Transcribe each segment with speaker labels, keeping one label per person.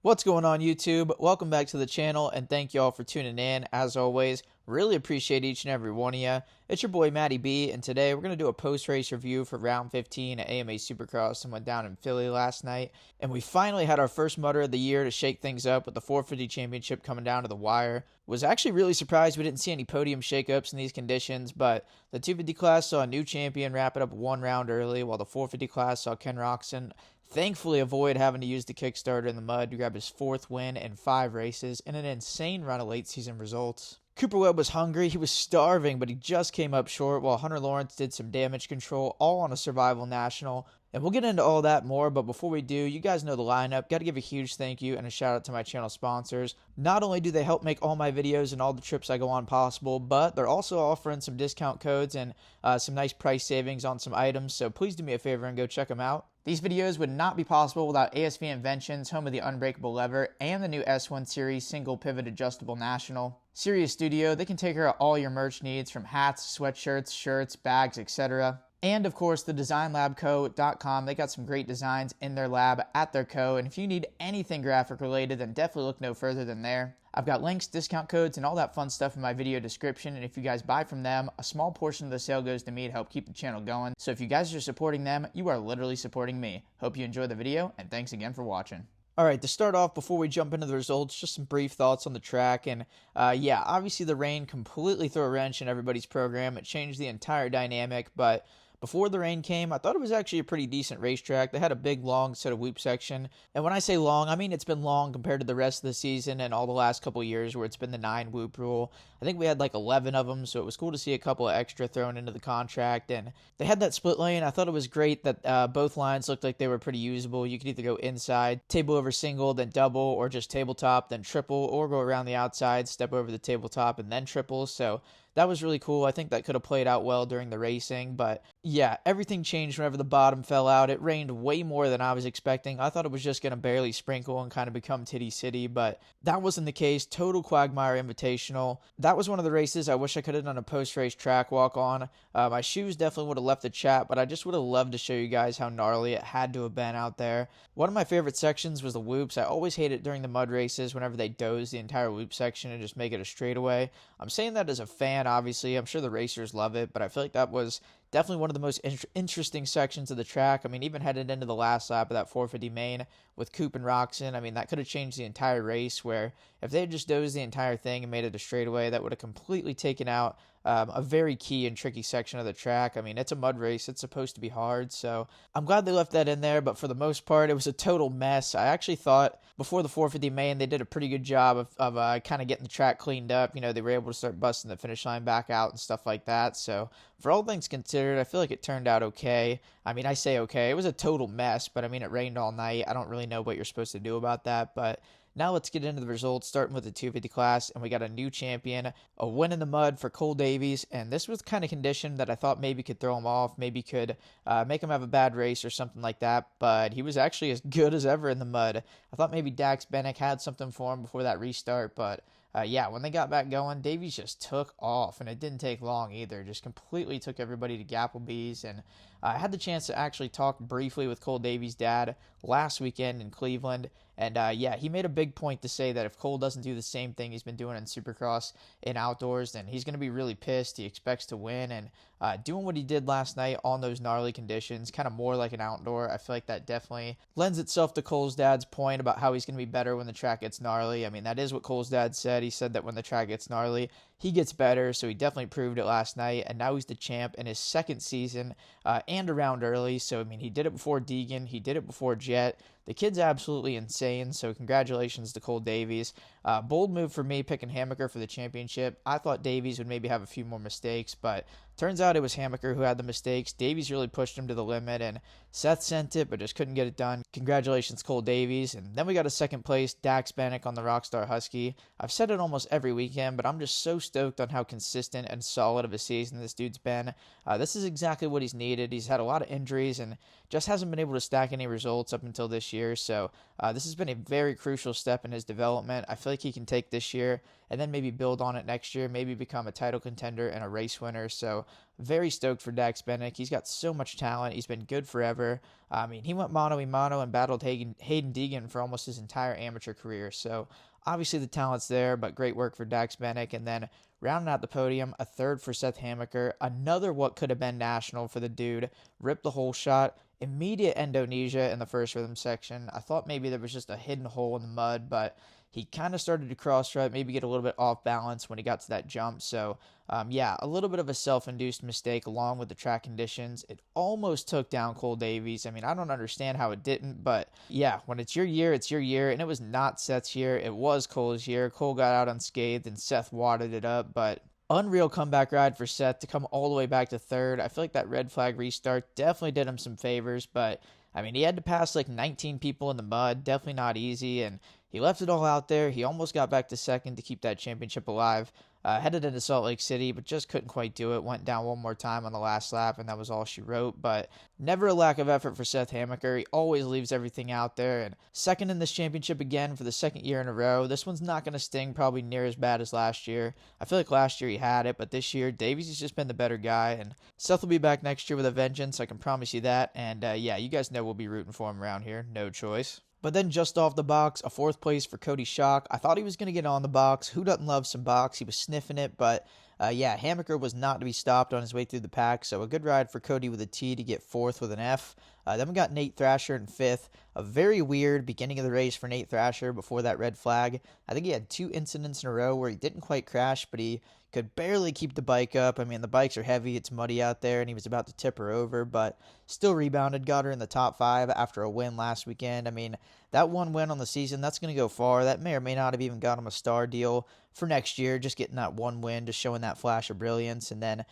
Speaker 1: What's going on, YouTube? Welcome back to the channel, and thank you all for tuning in. As always, really appreciate each and every one of you. It's your boy Matty B, and today we're going to do a post-race review for round 15 at AMA Supercross and went down in Philly last night. And we finally had our first mudder of the year to shake things up with the 450 championship coming down to the wire. Was actually really surprised we didn't see any podium shakeups in these conditions, but the 250 class saw a new champion wrap it up one round early, while the 450 class saw Ken Roczen thankfully avoid having to use the Kickstarter in the mud to grab his fourth win in 5 races in an insane run of late season results. Cooper Webb was hungry, he was starving, but he just came up short, while Hunter Lawrence did some damage control, all on a survival national. And we'll get into all that more, but before we do, you guys know the lineup. Got to give a huge thank you and a shout out to my channel sponsors. Not only do they help make all my videos and all the trips I go on possible, but they're also offering some discount codes and some nice price savings on some items, so please do me a favor and go check them out. These videos would not be possible without ASV Inventions, home of the Unbreakable Lever, and the new S1 Series Single Pivot Adjustable National. Sirius Studio, they can take care of all your merch needs from hats, sweatshirts, shirts, bags, etc. And of course, the DesignLabCo.com, they got some great designs in their lab at their co, and if you need anything graphic related, then definitely look no further than there. I've got links, discount codes, and all that fun stuff in my video description, and if you guys buy from them, a small portion of the sale goes to me to help keep the channel going. So if you guys are supporting them, you are literally supporting me. Hope you enjoy the video, and thanks again for watching. Alright, to start off, before we jump into the results, just some brief thoughts on the track, and yeah, obviously the rain completely threw a wrench in everybody's program. It changed the entire dynamic, but before the rain came, I thought it was actually a pretty decent racetrack. They had a big, long set of whoop section. And when I say long, I mean it's been long compared to the rest of the season and all the last couple of years where it's been the 9 whoop rule. I think we had like 11 of them, so it was cool to see a couple of extra thrown into the contract. And they had that split lane. I thought it was great that both lines looked like they were pretty usable. You could either go inside, table over single, then double, or just tabletop, then triple, or go around the outside, step over the tabletop, and then triple. So that was really cool. I think that could have played out well during the racing, but yeah, everything changed whenever the bottom fell out. It rained way more than I was expecting. I thought it was just going to barely sprinkle and kind of become Titty City, but that wasn't the case. Total Quagmire Invitational. That was one of the races I wish I could have done a post-race track walk on. My shoes definitely would have left the chat, but I just would have loved to show you guys how gnarly it had to have been out there. One of my favorite sections was the whoops. I always hate it during the mud races whenever they doze the entire whoop section and just make it a straightaway. I'm saying that as a fan, obviously. I'm sure the racers love it, but I feel like that was definitely one of the most interesting sections of the track. I mean, even headed into the last lap of that 450 main with Coop and Roczen, I mean, that could have changed the entire race, where if they had just dozed the entire thing and made it a straightaway, that would have completely taken out a very key and tricky section of the track. I mean, it's a mud race. It's supposed to be hard, so I'm glad they left that in there, but for the most part, it was a total mess. I actually thought before the 450 main, they did a pretty good job of kind of getting the track cleaned up. You know, they were able to start busting the finish line back out and stuff like that, so for all things considered, I feel like it turned out okay. I mean, I say okay. It was a total mess, but I mean, it rained all night. I don't really know what you're supposed to do about that, but now let's get into the results, starting with the 250 class, and we got a new champion, a win in the mud for Cole Davies, and this was the kind of condition that I thought maybe could throw him off, maybe could make him have a bad race or something like that, but he was actually as good as ever in the mud. I thought maybe Dax Bennick had something for him before that restart, but yeah, when they got back going, Davies just took off, and it didn't take long either. Just completely took everybody to Gapplebee's, and I had the chance to actually talk briefly with Cole Davies' dad last weekend in Cleveland, and yeah, he made a big point to say that if Cole doesn't do the same thing he's been doing in Supercross in outdoors, then he's going to be really pissed. He expects to win, and doing what he did last night on those gnarly conditions, kind of more like an outdoor, I feel like that definitely lends itself to Cole's dad's point about how he's going to be better when the track gets gnarly. I mean, that is what Cole's dad said. He said that when the track gets gnarly, he gets better, so he definitely proved it last night, and now he's the champ in his second season and around early. So, I mean, he did it before Deegan, he did it before Jett. The kid's absolutely insane, so congratulations to Cole Davies. Bold move for me picking Hammaker for the championship. I thought Davies would maybe have a few more mistakes, but turns out it was Hammaker who had the mistakes. Davies really pushed him to the limit, and Seth sent it, but just couldn't get it done. Congratulations, Cole Davies. And then we got a second place, Dax Bennick on the Rockstar Husky. I've said it almost every weekend, but I'm just so stoked on how consistent and solid of a season this dude's been. This is exactly what he's needed. He's had a lot of injuries and just hasn't been able to stack any results up until this year. So this has been a very crucial step in his development. I feel like he can take this year and then maybe build on it next year, maybe become a title contender and a race winner. So very stoked for Dax Bennick. He's got so much talent. He's been good forever. I mean, he went mano-a-mano and battled Hayden Deegan for almost his entire amateur career. So obviously the talent's there, but great work for Dax Bennick. And then rounding out the podium, a third for Seth Hammaker. Another what could have been national for the dude. Ripped the whole shot. Immediate Indonesia in the first rhythm section. I thought maybe there was just a hidden hole in the mud, but he kind of started to cross-strut, maybe get a little bit off balance when he got to that jump. So, yeah, a little bit of a self-induced mistake along with the track conditions. It almost took down Cole Davies. I mean, I don't understand how it didn't, but yeah, when it's your year, it's your year. And it was not Seth's year. It was Cole's year. Cole got out unscathed and Seth wadded it up, but unreal comeback ride for Seth to come all the way back to third. I feel like that red flag restart definitely did him some favors, but I mean, he had to pass like 19 people in the mud. Definitely not easy, and he left it all out there. He almost got back to second to keep that championship alive. Headed into Salt Lake City, but just couldn't quite do it. Went down one more time on the last lap, and that was all she wrote. But never a lack of effort for Seth Hammaker. He always leaves everything out there. And second in this championship again for the second year in a row. This one's not going to sting probably near as bad as last year. I feel like last year he had it, but this year Davies has just been the better guy. And Seth will be back next year with a vengeance. I can promise you that. And yeah, you guys know we'll be rooting for him around here. No choice. But then just off the box, a fourth place for Cody Schock. I thought he was going to get on the box. Who doesn't love some box? He was sniffing it, but yeah, Hammaker was not to be stopped on his way through the pack. So a good ride for Cody with a T to get fourth with an F. Then we got Nate Thrasher in fifth. A very weird beginning of the race for Nate Thrasher before that red flag. I think he had 2 incidents in a row where he didn't quite crash, but he could barely keep the bike up. I mean, the bikes are heavy, it's muddy out there, and he was about to tip her over, but still rebounded, got her in the top 5 after a win last weekend. I mean, that one win on the season, that's going to go far. That may or may not have even got him a star deal for next year, just getting that one win, just showing that flash of brilliance. And then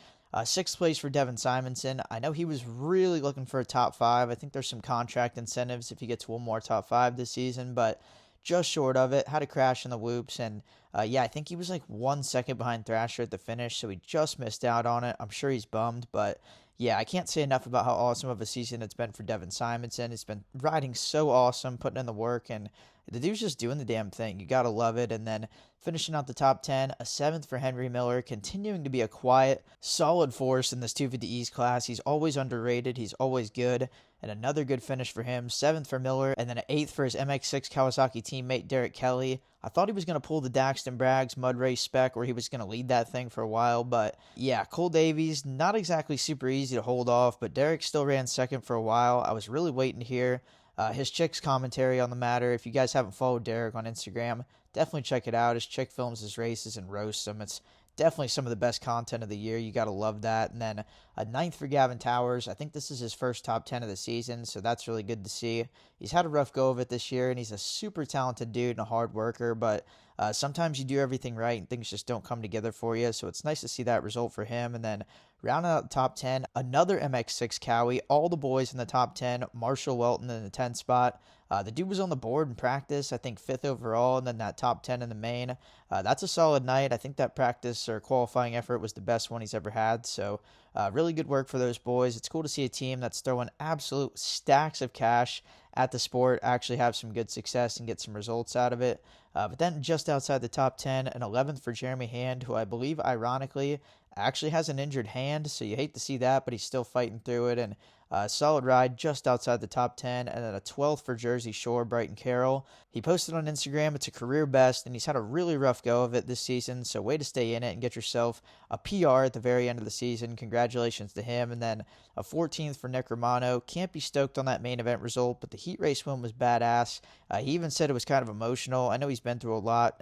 Speaker 1: sixth place for Devin Simonson. I know he was really looking for a top 5. I think there's some contract incentives if he gets one more top 5 this season, but just short of it. Had a crash in the whoops, and yeah, I think he was like 1 second behind Thrasher at the finish, so he just missed out on it. I'm sure he's bummed, but yeah, I can't say enough about how awesome of a season it's been for Devin Simonson. He's been riding so awesome, putting in the work, and the dude's just doing the damn thing. You gotta love it. And then finishing out the top 10, a 7th for Henry Miller, continuing to be a quiet, solid force in this 250Es class. He's always underrated. He's always good. And another good finish for him, 7th for Miller, and then an 8th for his MX6 Kawasaki teammate, Derek Kelly. I thought he was going to pull the Daxton Braggs mud race spec where he was going to lead that thing for a while, but yeah, Cole Davies, not exactly super easy to hold off, but Derek still ran second for a while. I was really waiting to hear his chick's commentary on the matter. If you guys haven't followed Derek on Instagram, definitely check it out. His chick films his races and roasts them. It's definitely some of the best content of the year. You got to love that. And then a 9th for Gavin Towers. I think this is his first top 10 of the season, so that's really good to see. He's had a rough go of it this year, and he's a super talented dude and a hard worker, but sometimes you do everything right and things just don't come together for you, so it's nice to see that result for him. And then rounding out the top 10, another MX6 Cowie, all the boys in the top 10, Marshall Welton in the 10th spot. The dude was on the board in practice, I think 5th overall, and then that top 10 in the main. That's a solid night. I think that practice or qualifying effort was the best one he's ever had, so really good work for those boys. It's cool to see a team that's throwing absolute stacks of cash at the sport actually have some good success and get some results out of it. But then just outside the top 10, an 11th for Jeremy Hand, who I believe, ironically, actually has an injured hand, so you hate to see that, but he's still fighting through it. And solid ride just outside the top 10, and then a 12th for Jersey Shore, Brighton Carroll. He posted on Instagram it's a career best, and he's had a really rough go of it this season, so way to stay in it and get yourself a PR at the very end of the season. Congratulations to him. And then a 14th for Nick Romano. Can't be stoked on that main event result, but the heat race win was badass. He even said it was kind of emotional. I know he's been through a lot,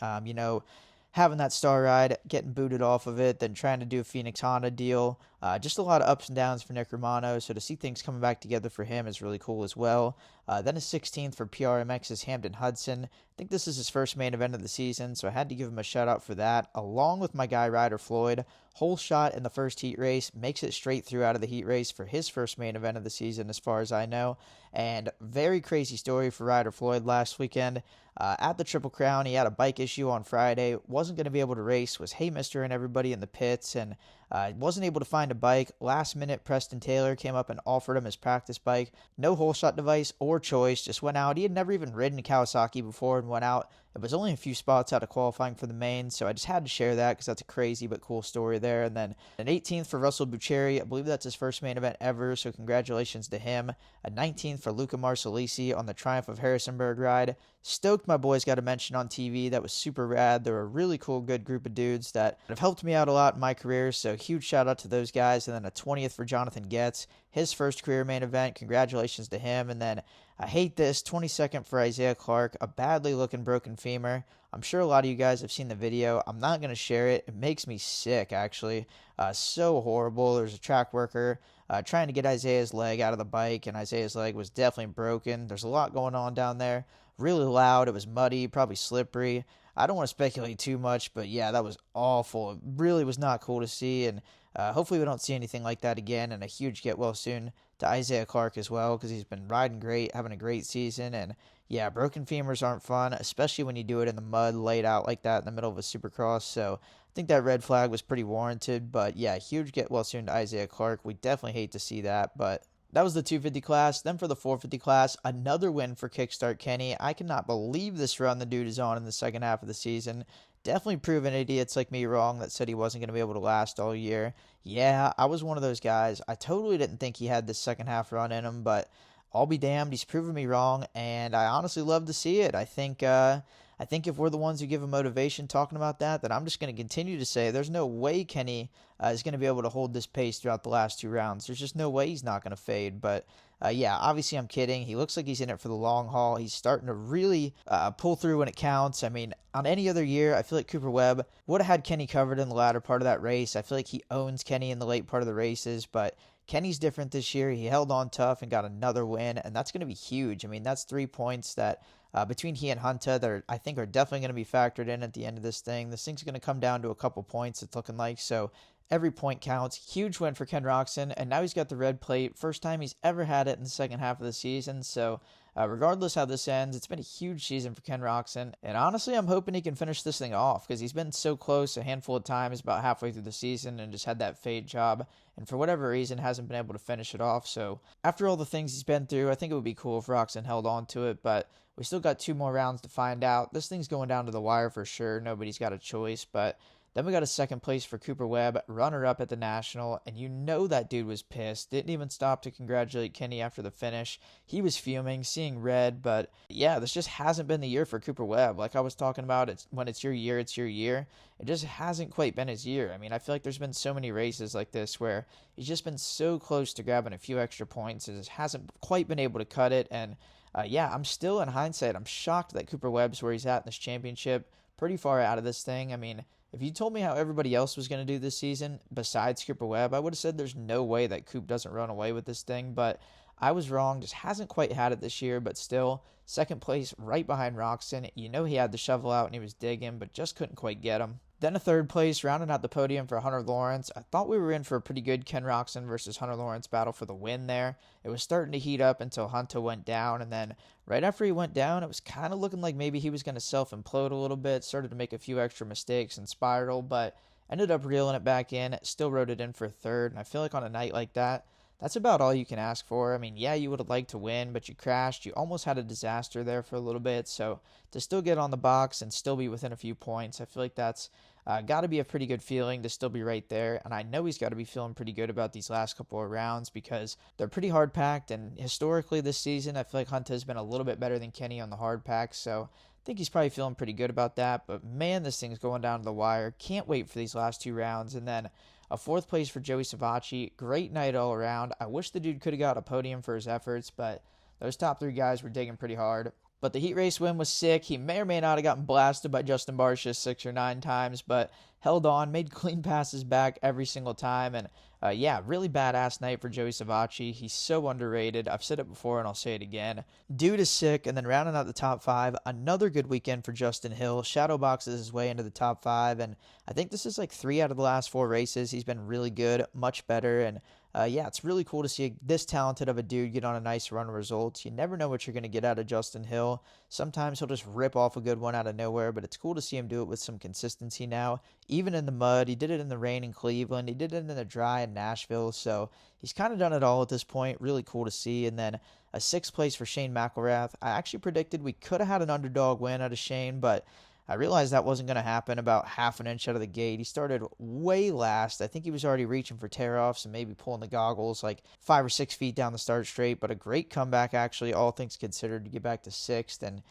Speaker 1: having that star ride, getting booted off of it, then trying to do a Phoenix Honda deal. Just a lot of ups and downs for Nick Romano, so to see things coming back together for him is really cool as well. Then a 16th for PRMX's Hamden Hudson. I think this is his first main event of the season, so I had to give him a shout out for that, along with my guy Ryder Floyd. Whole shot in the first heat race, makes it straight through out of the heat race for his first main event of the season as far as I know. And very crazy story for Ryder Floyd last weekend. At the Triple Crown, he had a bike issue on Friday, wasn't going to be able to race, was hey mister and everybody in the pits, and Wasn't able to find a bike. Last minute, Preston Taylor came up and offered him his practice bike. No hole shot device or choice, just went out. He had never even ridden a Kawasaki before and went out. It was only a few spots out of qualifying for the main, so I just had to share that because that's a crazy but cool story there. And then an 18th for Russell Bucheri. I believe that's his first main event ever, so congratulations to him. A 19th for Luca Marsalisi on the Triumph of Harrisonburg ride. Stoked my boys got a mention on TV. That was super rad. They're a really cool, good group of dudes that have helped me out a lot in my career, so huge shout out to those guys. And then a 20th for Jonathan Getz, his first career main event. Congratulations to him. And then I hate this, 22nd for Isaiah Clark, a badly looking broken femur. I'm sure a lot of you guys have seen the video. I'm not going to share it. It makes me sick, actually. So horrible. There's a track worker trying to get Isaiah's leg out of the bike, and Isaiah's leg was definitely broken. There's a lot going on down there. Really loud. It was muddy, probably slippery. I don't want to speculate too much, but yeah, that was awful. It really was not cool to see, and hopefully we don't see anything like that again. And a huge get well soon to Isaiah Clark as well, because he's been riding great, having a great season. And yeah, broken femurs aren't fun, especially when you do it in the mud, laid out like that in the middle of a supercross. So I think that red flag was pretty warranted. But yeah, huge get well soon to Isaiah Clark. We definitely hate to see that, but that was the 250 class. Then for the 450 class, another win for Kickstart Kenny. I cannot believe this run the dude is on in the second half of the season. Definitely proving idiots like me wrong that said he wasn't going to be able to last all year. Yeah, I was one of those guys. I totally didn't think he had this second half run in him, but I'll be damned. He's proven me wrong, and I honestly love to see it. I think if we're the ones who give him motivation talking about that, then I'm just going to continue to say there's no way Kenny is going to be able to hold this pace throughout the last two rounds. There's just no way he's not going to fade. But yeah, obviously I'm kidding. He looks like he's in it for the long haul. He's starting to really pull through when it counts. I mean, on any other year, I feel like Cooper Webb would have had Kenny covered in the latter part of that race. I feel like he owns Kenny in the late part of the races, but Kenny's different this year. He held on tough and got another win, and that's going to be huge. I mean, that's 3 points that between he and Hunter that I think are definitely going to be factored in at the end of this thing. This thing's going to come down to a couple points, it's looking like. So every point counts. Huge win for Ken Roczen, and now he's got the red plate. First time he's ever had it in the second half of the season. So regardless how this ends, it's been a huge season for Ken Roczen. And honestly, I'm hoping he can finish this thing off because he's been so close a handful of times about halfway through the season and just had that fade job. And for whatever reason, hasn't been able to finish it off. So after all the things he's been through, I think it would be cool if Roczen held on to it. But we still got 2 more rounds to find out. This thing's going down to the wire for sure. Nobody's got a choice. But then we got a second place for Cooper Webb, runner-up at the National, and you know that dude was pissed. Didn't even stop to congratulate Kenny after the finish. He was fuming, seeing red, but yeah, this just hasn't been the year for Cooper Webb. Like I was talking about, when it's your year, it's your year. It just hasn't quite been his year. I mean, I feel like there's been so many races like this where he's just been so close to grabbing a few extra points. It just hasn't quite been able to cut it, and yeah, I'm still, in hindsight, I'm shocked that Cooper Webb's where he's at in this championship, pretty far out of this thing. I mean, if you told me how everybody else was going to do this season besides Cooper Webb, I would have said there's no way that Coop doesn't run away with this thing, but I was wrong. Just hasn't quite had it this year, but still, second place right behind Roczen. You know he had the shovel out and he was digging, but just couldn't quite get him. Then a third place, rounding out the podium for Hunter Lawrence. I thought we were in for a pretty good Ken Roczen versus Hunter Lawrence battle for the win there. It was starting to heat up until Hunter went down, and then right after he went down, it was kind of looking like maybe he was going to self-implode a little bit, started to make a few extra mistakes and spiral, but ended up reeling it back in, still wrote it in for third, and I feel like on a night like that, that's about all you can ask for. I mean, yeah, you would have liked to win, but you crashed. You almost had a disaster there for a little bit, so to still get on the box and still be within a few points, I feel like that's got to be a pretty good feeling to still be right there, and I know he's got to be feeling pretty good about these last couple of rounds because they're pretty hard-packed, and historically this season, I feel like Hunter has been a little bit better than Kenny on the hard packs, so I think he's probably feeling pretty good about that, but man, this thing's going down to the wire. Can't wait for these last 2 rounds, and then a 4th place for Joey Savacci. Great night all around. I wish the dude could have got a podium for his efforts, but those top 3 guys were digging pretty hard. But the heat race win was sick. He may or may not have gotten blasted by Justin Barcia 6 or 9 times, but held on, made clean passes back every single time. And yeah, really badass night for Joey Savacci. He's so underrated. I've said it before and I'll say it again. Dude is sick. And then rounding out the top 5, another good weekend for Justin Hill. Shadow boxes his way into the top 5. And I think this is like 3 out of the last 4 races. He's been really good, much better. And Yeah, it's really cool to see this talented of a dude get on a nice run of results. You never know what you're going to get out of Justin Hill. Sometimes he'll just rip off a good one out of nowhere, but it's cool to see him do it with some consistency now. Even in the mud, he did it in the rain in Cleveland, he did it in the dry in Nashville, so he's kind of done it all at this point. Really cool to see. And then a sixth place for Shane McElrath. I actually predicted we could have had an underdog win out of Shane, but I realized that wasn't going to happen about half an inch out of the gate. He started way last. I think he was already reaching for tear-offs and maybe pulling the goggles like 5 or 6 feet down the start straight, but a great comeback, actually, all things considered, to get back to sixth. And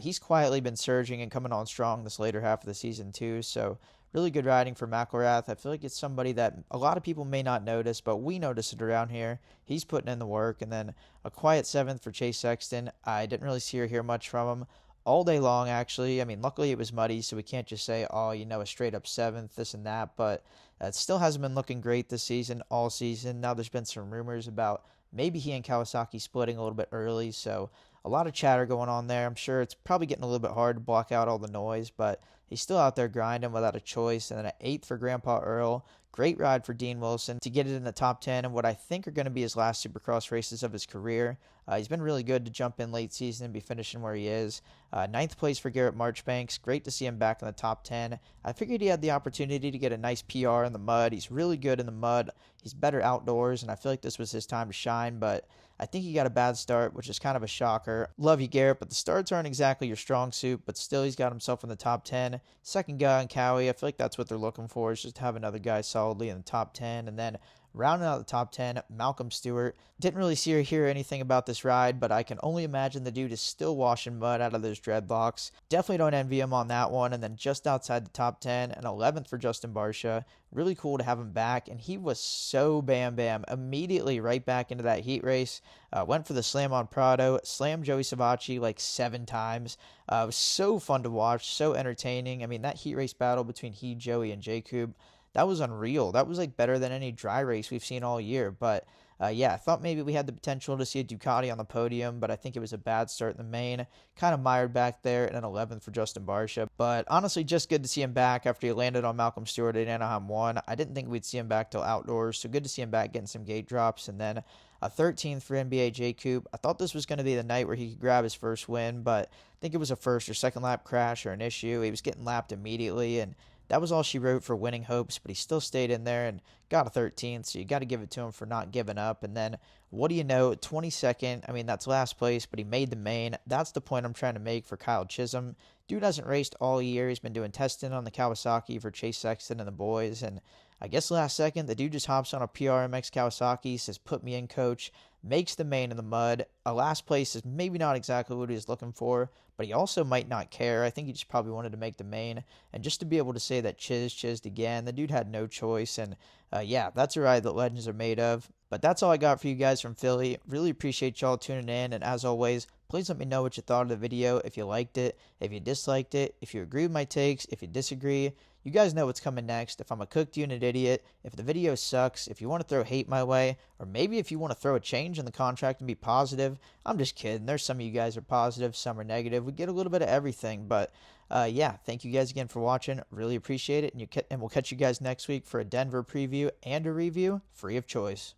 Speaker 1: he's quietly been surging and coming on strong this later half of the season, too. So really good riding for McElrath. I feel like it's somebody that a lot of people may not notice, but we notice it around here. He's putting in the work. And then a quiet seventh for Chase Sexton. I didn't really see or hear much from him all day long, actually. I mean, luckily it was muddy, so we can't just say, oh, a straight up seventh, this and that. But it still hasn't been looking great this season, all season. Now there's been some rumors about maybe he and Kawasaki splitting a little bit early, so a lot of chatter going on there. I'm sure it's probably getting a little bit hard to block out all the noise, but he's still out there grinding without a choice. And then an eighth for Grandpa Earl. Great ride for Dean Wilson to get it in the top 10 in what I think are going to be his last Supercross races of his career. He's been really good to jump in late season and be finishing where he is. Ninth place for Garrett Marchbanks. Great to see him back in the top 10. I figured he had the opportunity to get a nice PR in the mud. He's really good in the mud. He's better outdoors, and I feel like this was his time to shine, but I think he got a bad start, which is kind of a shocker. Love you, Garrett, but the starts aren't exactly your strong suit, but still he's got himself in the top 10. Second guy on Cowie, I feel like that's what they're looking for, is just to have another guy solidly in the top 10. And then rounding out the top 10, Malcolm Stewart. Didn't really see or hear anything about this ride, but I can only imagine the dude is still washing mud out of those dreadlocks. Definitely don't envy him on that one. And then just outside the top 10, an 11th for Justin Barsha. Really cool to have him back, and he was so bam immediately right back into that heat race. Went for the slam on Prado, slammed Joey Savacci like 7 times. It was so fun to watch, so entertaining. I mean, that heat race battle between he, Joey, and Jacob, that was unreal. That was like better than any dry race we've seen all year. But yeah, I thought maybe we had the potential to see a Ducati on the podium, but I think it was a bad start in the main. Kind of mired back there, and an 11th for Justin Barsha. But honestly, just good to see him back after he landed on Malcolm Stewart at Anaheim 1. I didn't think we'd see him back till outdoors, so good to see him back getting some gate drops. And then a 13th for NBA Jacob. I thought this was going to be the night where he could grab his first win, but I think it was a first or second lap crash or an issue. He was getting lapped immediately, and that was all she wrote for winning hopes, but he still stayed in there and got a 13th, so you got to give it to him for not giving up. And then, what do you know, 22nd, I mean, that's last place, but he made the main. That's the point I'm trying to make for Kyle Chisholm. Dude hasn't raced all year. He's been doing testing on the Kawasaki for Chase Sexton and the boys, and I guess last second, the dude just hops on a PRMX Kawasaki, says, put me in, coach, makes the main in the mud. A last place is maybe not exactly what he was looking for, but he also might not care. I think he just probably wanted to make the main. And just to be able to say that chizzed again, the dude had no choice. And yeah, that's a ride that legends are made of. But that's all I got for you guys from Philly. Really appreciate y'all tuning in. And as always, please let me know what you thought of the video, if you liked it, if you disliked it, if you agree with my takes, if you disagree. You guys know what's coming next. If I'm a cooked unit idiot, if the video sucks, if you want to throw hate my way, or maybe if you want to throw a change in the contract and be positive. I'm just kidding. There's some of you guys are positive, some are negative. We get a little bit of everything. But yeah, thank you guys again for watching. Really appreciate it. And we'll catch you guys next week for a Denver preview and a review free of choice.